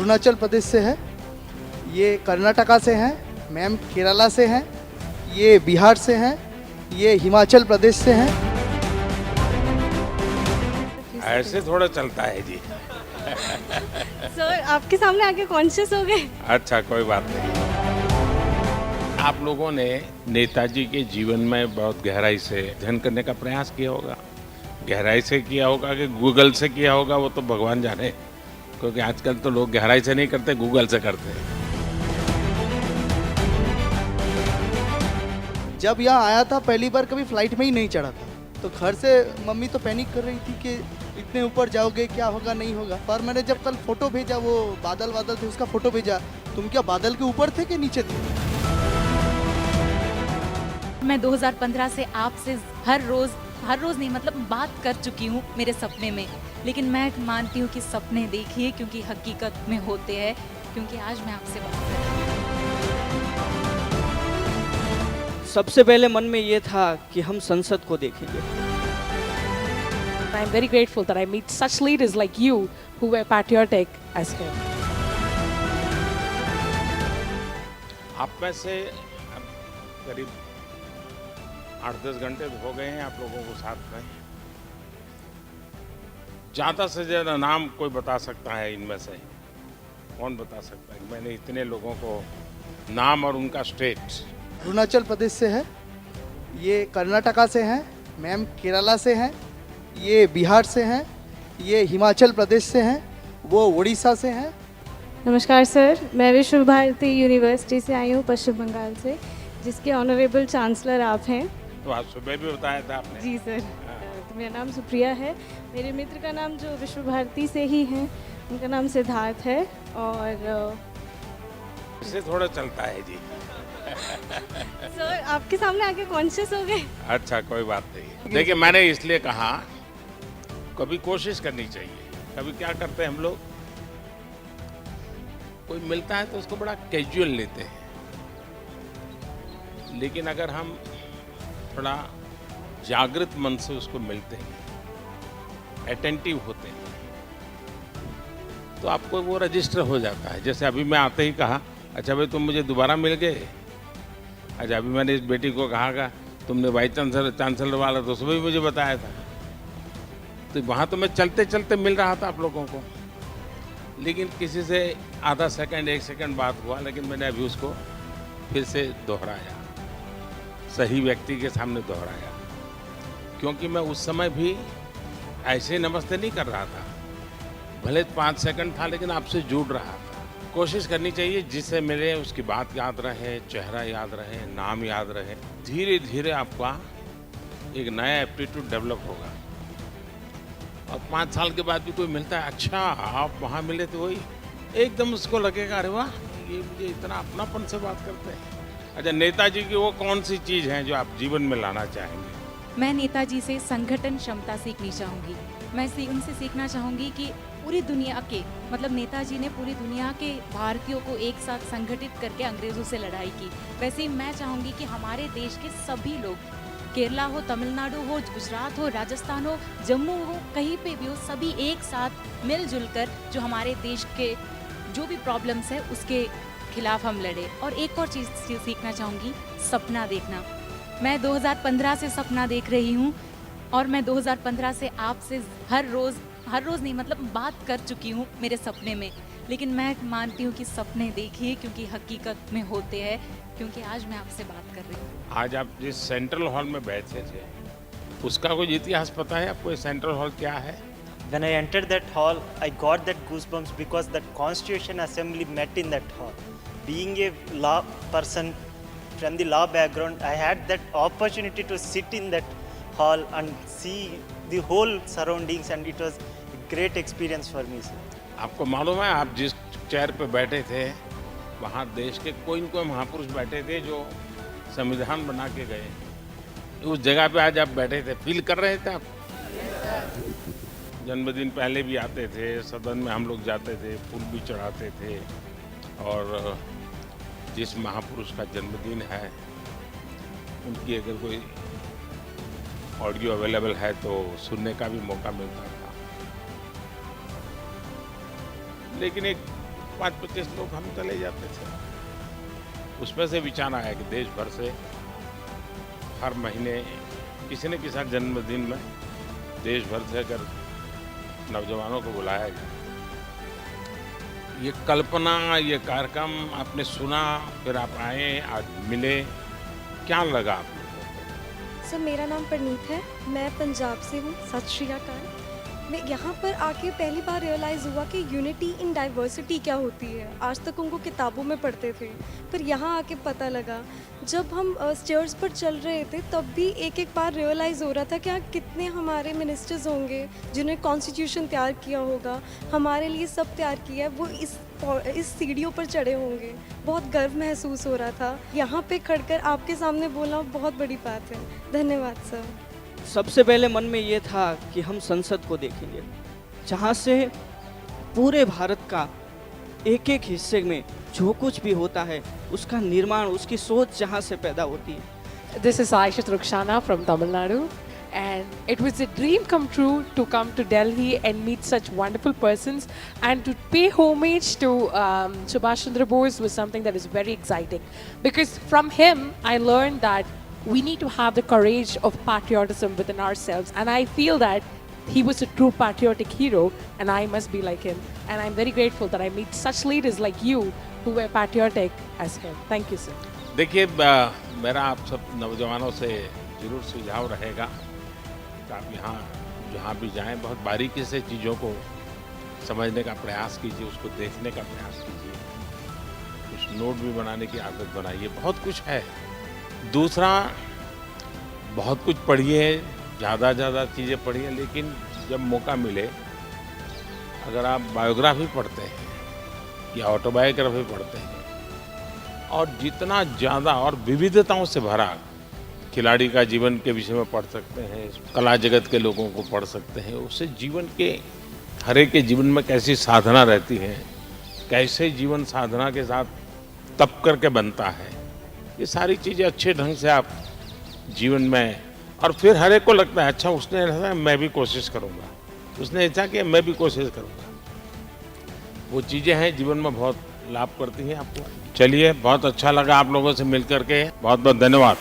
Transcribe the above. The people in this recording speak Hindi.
अरुणाचल प्रदेश से है, ये कर्नाटका से हैं, मैम केरला से हैं, ये बिहार से हैं, ये हिमाचल प्रदेश से हैं। ऐसे थोड़ा चलता है जी। सर आपके सामने आके कॉन्शियस हो गए। अच्छा, कोई बात नहीं। आप लोगों ने नेताजी के जीवन में बहुत गहराई से अध्ययन करने का प्रयास किया होगा। गहराई से किया होगा कि गूगल से किया होगा, वो तो भगवान जाने, क्योंकि आजकल तो लोग गहराई से नहीं करते, गूगल से करते हैं। जब यहाँ आया था पहली बार कभी फ्लाइट में ही नहीं चढ़ा था, तो घर से मम्मी तो पैनिक कर रही थी कि इतने ऊपर जाओगे, क्या होगा नहीं होगा। पर मैंने जब कल फोटो भेजा, वो बादल थे, उसका फोटो भेजा, तुम क्या बादल के ऊपर थे कि नीचे थे? मैं 2015 से आपसे हर रोज नहीं मतलब बात कर चुकी हूँ मेरे सपने में, लेकिन मैं मानती हूँ कि सपने देखिए क्योंकि हकीकत में होते हैं, क्योंकि आज मैं आपसे बात कर रही हूँ। सबसे पहले मन में ये था कि हम संसद को देखेंगे। I'm very grateful that I meet such leaders like you who were patriotic as him. आप में से अब करीब 8-10 घंटे हो गए हैं आप लोगों को साथ में। ज़्यादा से ज़्यादा नाम कोई बता सकता है इनमें से? कौन बता सकता है? मैंने इतने लोगों को नाम और उनका स्टेट। अरुणाचल प्रदेश से है, ये कर्नाटका से हैं, मैम केरला से हैं, ये बिहार से हैं, ये हिमाचल प्रदेश से हैं, वो उड़ीसा से हैं। नमस्कार सर, मैं विश्व भारती यूनिवर्सिटी से आई हूँ पश्चिम बंगाल से, जिसके ऑनरेबल चांसलर आप हैं। तो आज सुबह भी बताया था आपने। जी सर। तो मेरा नाम सुप्रिया है, मेरे मित्र का नाम जो विश्व भारती से ही हैं, उनका नाम सिद्धार्थ है। और इससे थोड़ा चलता है जी। सर आपके सामने आके कॉन्शियस हो गए। अच्छा, कोई बात नहीं। देखिए, मैंने इसलिए कहा कभी कोशिश करनी चाहिए। कभी क्या करते हैं हम लोग, कोई मिलता है तो उसको बड़ा कैजुअल लेते हैं, लेकिन अगर हम थोड़ा जागृत मन से उसको मिलते हैं, अटेंटिव होते हैं, तो आपको वो रजिस्टर हो जाता है। जैसे अभी मैं आते ही कहा, अच्छा भाई तुम मुझे दोबारा मिल गए। अच्छा, अभी मैंने इस बेटी को कहा तुमने वाइस चांसलर वाला तो सुबह भी मुझे बताया था। तो वहाँ तो मैं चलते चलते मिल रहा था आप लोगों को, लेकिन किसी से आधा सेकंड 1 सेकंड बात हुआ, लेकिन मैंने अभी उसको फिर से दोहराया, सही व्यक्ति के सामने दोहराया, क्योंकि मैं उस समय भी ऐसे नमस्ते नहीं कर रहा था। भले 5 सेकंड था, लेकिन आपसे जुड़ रहा था। कोशिश करनी चाहिए जिससे मिले उसकी बात याद रहे, चेहरा याद रहे, नाम याद रहे। धीरे धीरे आपका एक नया एप्टीट्यूड डेवलप होगा। और 5 साल के बाद भी कोई मिलता है, अच्छा आप वहाँ मिले तो वही, एकदम उसको लगेगा अरे वाह, ये मुझे इतना अपनापन से बात करते हैं। अच्छा, नेताजी की वो कौन सी चीज़ है जो आप जीवन में लाना चाहेंगे? मैं नेताजी से संगठन क्षमता सीखनी चाहूँगी। मैं उनसे सीखना चाहूँगी कि पूरी दुनिया के मतलब नेताजी ने पूरी दुनिया के भारतीयों को एक साथ संगठित करके अंग्रेज़ों से लड़ाई की। वैसे ही मैं चाहूँगी कि हमारे देश के सभी लोग, केरला हो, तमिलनाडु हो, गुजरात हो, राजस्थान हो, जम्मू हो, कहीं पे भी हो, सभी एक साथ मिलजुल कर जो हमारे देश के जो भी प्रॉब्लम्स है उसके खिलाफ हम लड़े। और एक और चीज़ सीखना चाहूँगी, सपना देखना। मैं 2015 से सपना देख रही हूँ, और मैं 2015 से आपसे हर रोज़ नहीं मतलब बात कर चुकी हूँ मेरे सपने में, लेकिन मैं मानती हूँ कि सपने देखिए क्योंकि हकीकत में होते हैं, क्योंकि आज मैं आपसे बात कर रही हूँ। आज आप जिस सेंट्रल हॉल में बैठे थे, उसका कोई इतिहास पता है आपको? सेंट्रल हॉल क्या है? When I entered that hall, I got that goosebumps because that Constitution Assembly met in that hall. Being a law person from the law background, I had that opportunity to sit in that hall and see the whole surroundings, and it was a great experience for me, sir. आपको मालूम है, आप जिस चेयर पे बैठे थे वहाँ देश के कोई न कोई महापुरुष बैठे थे जो संविधान बना के गए। उस जगह पे आज आप बैठे थे, फील कर रहे थे आप? जन्मदिन पहले भी आते थे, सदन में हम लोग जाते थे, फूल भी चढ़ाते थे, और जिस महापुरुष का जन्मदिन है उनकी अगर कोई ऑडियो अवेलेबल है तो सुनने का भी मौका मिलता था। लेकिन एक 25 लोग हम चले जाते थे। उसमें से विचार आया कि देश भर से हर महीने किसी न किसी जन्मदिन में देश भर से अगर नौजवानों को बुलाया जाए। ये कल्पना, ये कार्यक्रम आपने सुना, फिर आप आए, आज मिले, क्या लगा आपको? सर मेरा नाम परनीत है, मैं पंजाब से हूँ। सत श्री अकाल। मैं यहाँ पर आके पहली बार रियलाइज़ हुआ कि यूनिटी इन डाइवर्सिटी क्या होती है। आज तक उनको किताबों में पढ़ते थे, पर यहाँ आके पता लगा। जब हम स्टेयर्स पर चल रहे थे तब भी एक एक बार रियलाइज़ हो रहा था कि यहाँ कितने हमारे मिनिस्टर्स होंगे जिन्होंने कॉन्स्टिट्यूशन तैयार किया होगा, हमारे लिए सब तैयार किया है, वो इस सीढ़ियों पर चढ़े होंगे। बहुत गर्व महसूस हो रहा था। यहाँ पे खड़कर आपके सामने बोलना बहुत बड़ी बात है। धन्यवाद सर। सबसे पहले मन में ये था कि हम संसद को देखेंगे, जहाँ से पूरे भारत का एक एक हिस्से में जो कुछ भी होता है उसका निर्माण, उसकी सोच जहाँ से पैदा होती है। This is Aisha Rukshana from Tamil Nadu, and it was a dream come true to come to Delhi and meet such wonderful persons, and to pay homage to Subhash Chandra Bose was something that is very exciting, because from him I learned that we need to have the courage of patriotism within ourselves, and I feel that he was a true patriotic hero, and I must be like him, and I'm very grateful that I meet such leaders like you who were patriotic as him. Thank you, sir. देखिए, मेरा आप सब नौजवानों से जरूर सुझाव रहेगा कि आप यहाँ जहाँ भी जाएं बहुत बारीकी से चीज़ों को समझने का प्रयास कीजिए, उसको देखने का प्रयास कीजिए, कुछ नोट भी बनाने की आदत बनाइए। बहुत कुछ है। दूसरा, बहुत कुछ पढ़िए, ज़्यादा चीज़ें पढ़िए, लेकिन जब मौका मिले अगर आप बायोग्राफी पढ़ते हैं या ऑटोबायोग्राफी पढ़ते हैं और जितना ज़्यादा और विविधताओं से भरा खिलाड़ी का जीवन के विषय में पढ़ सकते हैं, कला जगत के लोगों को पढ़ सकते हैं, उससे जीवन के हर एक के जीवन में कैसी साधना रहती है, कैसे जीवन साधना के साथ तप करके बनता है, ये सारी चीज़ें अच्छे ढंग से आप जीवन में, और फिर हर एक को लगता है अच्छा उसने ऐसा मैं भी कोशिश करूँगा, उसने ऐसा किया मैं भी कोशिश करूँगा। वो चीज़ें हैं जीवन में बहुत लाभ करती हैं आपको। चलिए, बहुत अच्छा लगा आप लोगों से मिल करके, बहुत बहुत धन्यवाद।